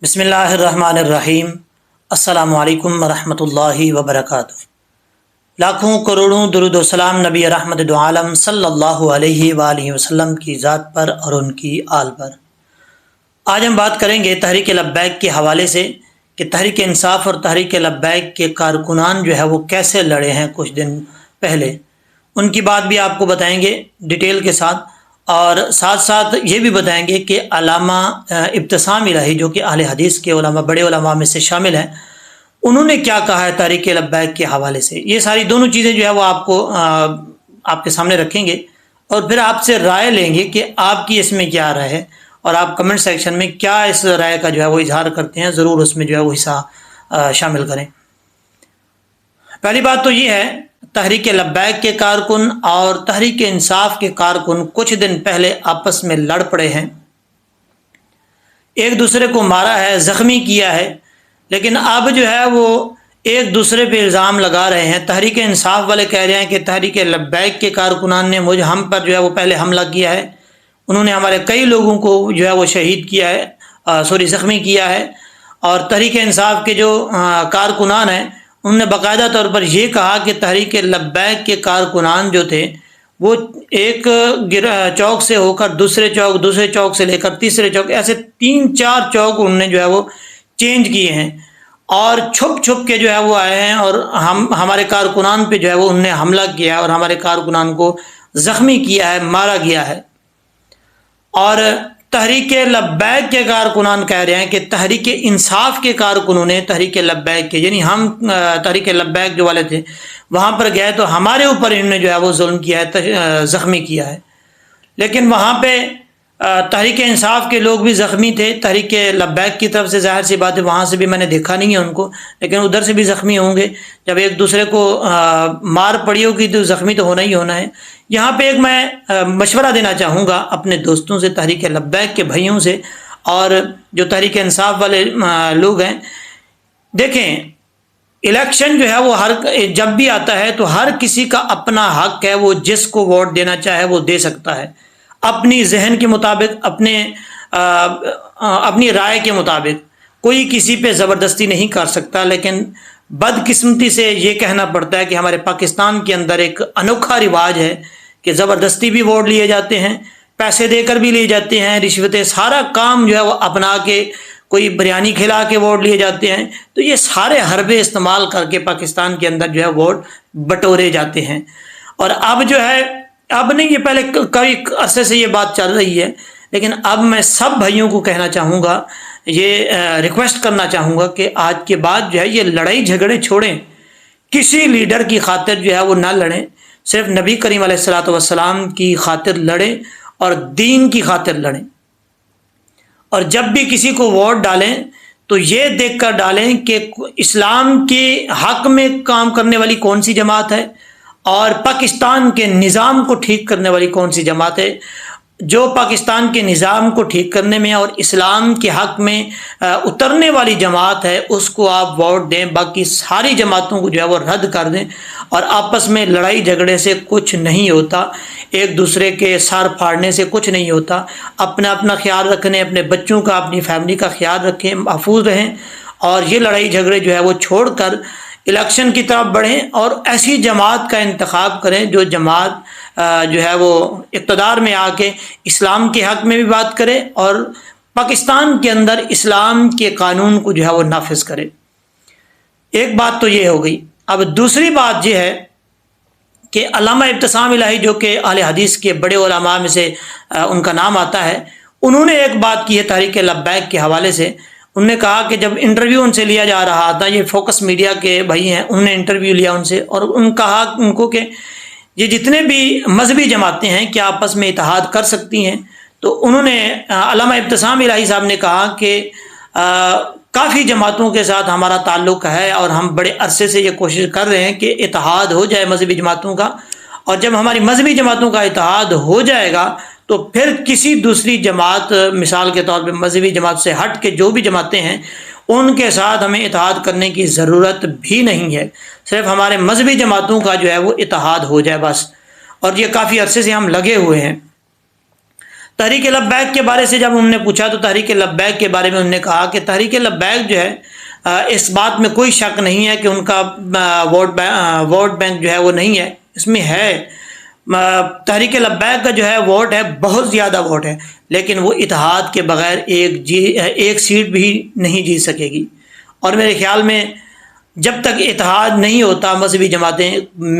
बिस्मिल्लाहिर्रहमानिर्रहीम। अस्सलामु अलैकुम वरहमतुल्लाहि वबरकातुहू। लाखों करोड़ों दुरूद व सलाम नबी रहमत दो आलम सल्लल्लाहु अलैहि वालैहि वसल्लम की ज़ात पर और उनकी आल पर। आज हम बात करेंगे तहरीक लब्बैक के हवाले से कि तहरीक इंसाफ और तहरीक लब्बैक के कारकुनान जो है वो कैसे लड़े हैं कुछ दिन पहले। उनकी बात भी आपको बताएंगे डिटेल के साथ, और साथ साथ ये भी बताएंगे कि अल्लामा इब्तिसाम इलाही जो कि अहले हदीस के उलमा, बड़े उलमा में से शामिल हैं, उन्होंने क्या कहा है तहरीक लब्बैक के हवाले से। ये सारी दोनों चीज़ें जो है वो आपको आपके सामने रखेंगे और फिर आपसे राय लेंगे कि आपकी इसमें क्या राय है, और आप कमेंट सेक्शन में क्या इस राय का जो है वो इजहार करते हैं, ज़रूर उसमें जो है वो हिस्सा शामिल करें। पहली बात तो ये है, तहरीक लब्बैक के कारकुन और तहरीक इंसाफ के कारकुन कुछ दिन पहले आपस में लड़ पड़े हैं, एक दूसरे को मारा है, ज़ख्मी किया है। लेकिन अब जो है वो एक दूसरे पे इल्ज़ाम लगा रहे हैं। तहरीक इंसाफ वाले कह रहे हैं कि तहरीक लब्बैक के कारकुनान ने हम पर जो है वो पहले हमला किया है, उन्होंने हमारे कई लोगों को जो है वो शहीद किया है, ज़ख्मी किया है। और तहरीक इंसाफ के जो कारकुनान हैं उन्होंने बाकायदा तौर पर यह कहा कि तहरीक लब्बैक के कारकुनान जो थे वो एक चौक से होकर दूसरे चौक से लेकर तीसरे चौक, ऐसे 3-4 चौक उन्होंने जो है वो चेंज किए हैं और छुप छुप के जो है वो आए हैं, और हमारे कारकुनान पे जो है वो उन्होंने हमला किया है और हमारे कारकुनान को ज़ख्मी किया है, मारा गया है। और तहरीक लब्बैक के कारकुनान कह रहे हैं कि तहरीक इंसाफ के कारकुनों ने तहरीक लब्बैक के, यानी हम तहरीक लब्बैक जो वाले थे वहाँ पर गए तो हमारे ऊपर इन्होंने जो है वो जुल्म किया है, ज़ख्मी किया है। लेकिन वहाँ पे तहरीक इंसाफ के लोग भी ज़ख्मी थे, तहरीक लब्बैक की तरफ से ज़ाहिर सी बात है वहाँ से भी मैंने देखा नहीं है उनको, लेकिन उधर से भी ज़ख्मी होंगे। जब एक दूसरे को मार पड़ी होगी तो ज़ख्मी तो होना ही होना है। यहाँ पे एक मैं मशवरा देना चाहूँगा अपने दोस्तों से, तहरीक लब्बैक के भाइयों से और जो तहरीक इंसाफ वाले लोग हैं। देखें, इलेक्शन जो है वो जब भी आता है तो हर किसी का अपना हक है, वो जिसको वोट देना चाहे वो दे सकता है अपनी जहन के मुताबिक, अपनी राय के मुताबिक। कोई किसी पे ज़बरदस्ती नहीं कर सकता। लेकिन बदकिस्मती से ये कहना पड़ता है कि हमारे पाकिस्तान के अंदर एक अनोखा रिवाज है कि ज़बरदस्ती भी वोट लिए जाते हैं, पैसे देकर भी लिए जाते हैं, रिश्वतें, सारा काम जो है वो अपना के, कोई बिरयानी खिला के वोट लिए जाते हैं। तो ये सारे हरबे इस्तेमाल करके पाकिस्तान के अंदर जो है वोट बटोरे जाते हैं। और अब जो है, अब नहीं, ये पहले कई अरसे से ये बात चल रही है, लेकिन अब मैं सब भाइयों को कहना चाहूँगा, ये रिक्वेस्ट करना चाहूँगा कि आज के बाद जो है ये लड़ाई झगड़े छोड़ें, किसी लीडर की खातिर जो है वो ना लड़ें, सिर्फ नबी करीम अलैहिस्सलातु वस्सलाम की खातिर लड़ें और दीन की खातिर लड़ें। और जब भी किसी को वोट डालें तो ये देखकर डालें कि इस्लाम के हक में काम करने वाली कौन सी जमात है और पाकिस्तान के निज़ाम को ठीक करने वाली कौन सी जमात है। जो पाकिस्तान के निज़ाम को ठीक करने में और इस्लाम के हक में उतरने वाली जमात है उसको आप वोट दें, बाकी सारी जमातों को जो है वो रद्द कर दें। और आपस में लड़ाई झगड़े से कुछ नहीं होता, एक दूसरे के सर फाड़ने से कुछ नहीं होता। अपना अपना ख्याल रखने, अपने बच्चों का, अपनी फैमिली का ख्याल रखें, महफूज रहें, और ये लड़ाई झगड़े जो है वो छोड़कर इलेक्शन की तरफ बढ़ें और ऐसी जमात का इंतखाब करें जो जमात जो है वो इक़्तिदार में आके इस्लाम के हक़ में भी बात करे और पाकिस्तान के अंदर इस्लाम के कानून को जो है वो नाफिज करे। एक बात तो ये हो गई। अब दूसरी बात ये है कि अल्लामा इब्तिसाम इलाही जो कि अहले हदीस के बड़े उलमा में से उनका नाम आता है, उन्होंने एक बात की है तहरीक लब्बैक के हवाले से। उन्होंने कहा कि जब इंटरव्यू उनसे लिया जा रहा था, ये फोकस मीडिया के भाई हैं, उन्होंने इंटरव्यू लिया उनसे और कहा उनको कि ये जितने भी मजहबी जमातें हैं क्या आपस में इत्तेहाद कर सकती हैं। तो उन्होंने अल्लामा इब्तिसाम इलाही साहब ने कहा कि काफ़ी जमातों के साथ हमारा ताल्लुक़ है और हम बड़े अरसे से ये कोशिश कर रहे हैं कि इत्तेहाद हो जाए मजहबी जमातों का, और जब हमारी मजहबी जमातों का इत्तेहाद हो जाएगा तो फिर किसी दूसरी जमात, मिसाल के तौर पे मजहबी जमात से हट के जो भी जमातें हैं उनके साथ हमें इत्तेहाद करने की ज़रूरत भी नहीं है, सिर्फ हमारे मजहबी जमातों का जो है वो इत्तेहाद हो जाए बस। और ये काफ़ी अरसे से हम लगे हुए हैं। تحریک لبیک کے بارے سے جب انہوں نے پوچھا تو تحریک لبیک کے بارے میں انہوں نے کہا کہ تحریک لبیک جو ہے اس بات میں کوئی شک نہیں ہے کہ ان کا ووٹ بینک جو ہے وہ نہیں ہے، اس میں ہے۔ تحریک لبیک کا جو ہے ووٹ ہے، بہت زیادہ ووٹ ہے، لیکن وہ اتحاد کے بغیر ایک سیٹ بھی نہیں جیت سکے گی۔ اور میرے خیال میں جب تک اتحاد نہیں ہوتا مذہبی جماعتیں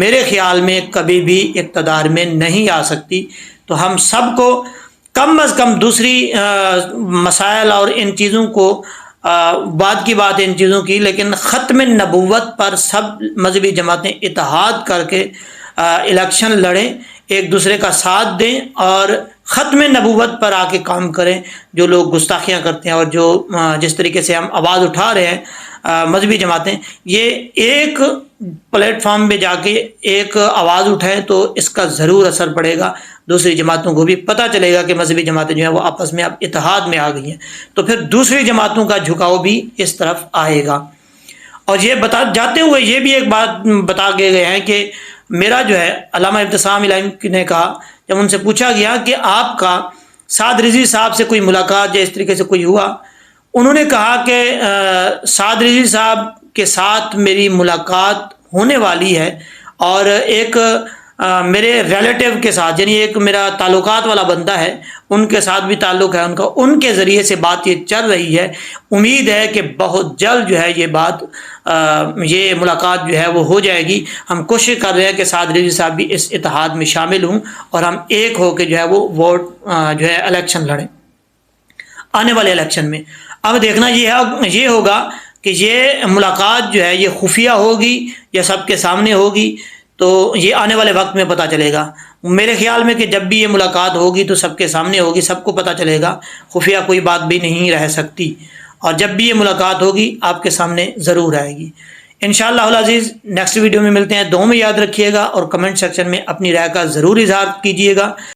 میرے خیال میں کبھی بھی اقتدار میں نہیں آ سکتی۔ تو ہم سب کو کم از کم دوسری مسائل اور ان چیزوں کو بعد کی بات ان چیزوں کی، لیکن ختم نبوت پر سب مذہبی جماعتیں اتحاد کر کے الیکشن لڑیں، ایک دوسرے کا ساتھ دیں اور ختم نبوت پر آ کے کام کریں۔ جو لوگ گستاخیاں کرتے ہیں اور جو جس طریقے سے ہم آواز اٹھا رہے ہیں مذہبی جماعتیں، یہ ایک پلیٹ فارم پہ جا کے ایک آواز اٹھائیں تو اس کا ضرور اثر پڑے گا، دوسری جماعتوں کو بھی پتہ چلے گا کہ مذہبی جماعتیں جو ہیں وہ آپس میں اب اتحاد میں آ گئی ہیں، تو پھر دوسری جماعتوں کا جھکاؤ بھی اس طرف آئے گا۔ اور یہ جاتے ہوئے یہ بھی ایک بات بتا کے گئے ہیں کہ میرا جو ہے علامہ ابتسام الہی نے کہا، جب ان سے پوچھا گیا کہ آپ کا سعد رضوی صاحب سے کوئی ملاقات یا اس طریقے سے کوئی ہوا، انہوں نے کہا کہ سعد رضوی صاحب کے ساتھ میری ملاقات ہونے والی ہے، اور ایک میرے ریلیٹیو کے ساتھ، یعنی ایک میرا تعلقات والا بندہ ہے، ان کے ساتھ بھی تعلق ہے ان کا، ان کے ذریعے سے بات یہ چل رہی ہے۔ امید ہے کہ بہت جلد جو ہے یہ ملاقات جو ہے وہ ہو جائے گی۔ ہم کوشش کر رہے ہیں کہ سعد رضوی صاحب بھی اس اتحاد میں شامل ہوں اور ہم ایک ہو کے جو ہے وہ ووٹ جو ہے الیکشن لڑیں آنے والے الیکشن میں۔ اب دیکھنا یہ ہوگا کہ یہ ملاقات جو ہے یہ خفیہ ہوگی یا سب کے سامنے ہوگی، تو یہ آنے والے وقت میں پتہ چلے گا۔ میرے خیال میں کہ جب بھی یہ ملاقات ہوگی تو سب کے سامنے ہوگی، سب کو پتہ چلے گا، خفیہ کوئی بات بھی نہیں رہ سکتی، اور جب بھی یہ ملاقات ہوگی آپ کے سامنے ضرور آئے گی انشاءاللہ العزیز۔ نیکسٹ ویڈیو میں ملتے ہیں، دعاؤں میں یاد رکھیے گا اور کمنٹ سیکشن میں اپنی رائے کا ضرور اظہار کیجیے گا۔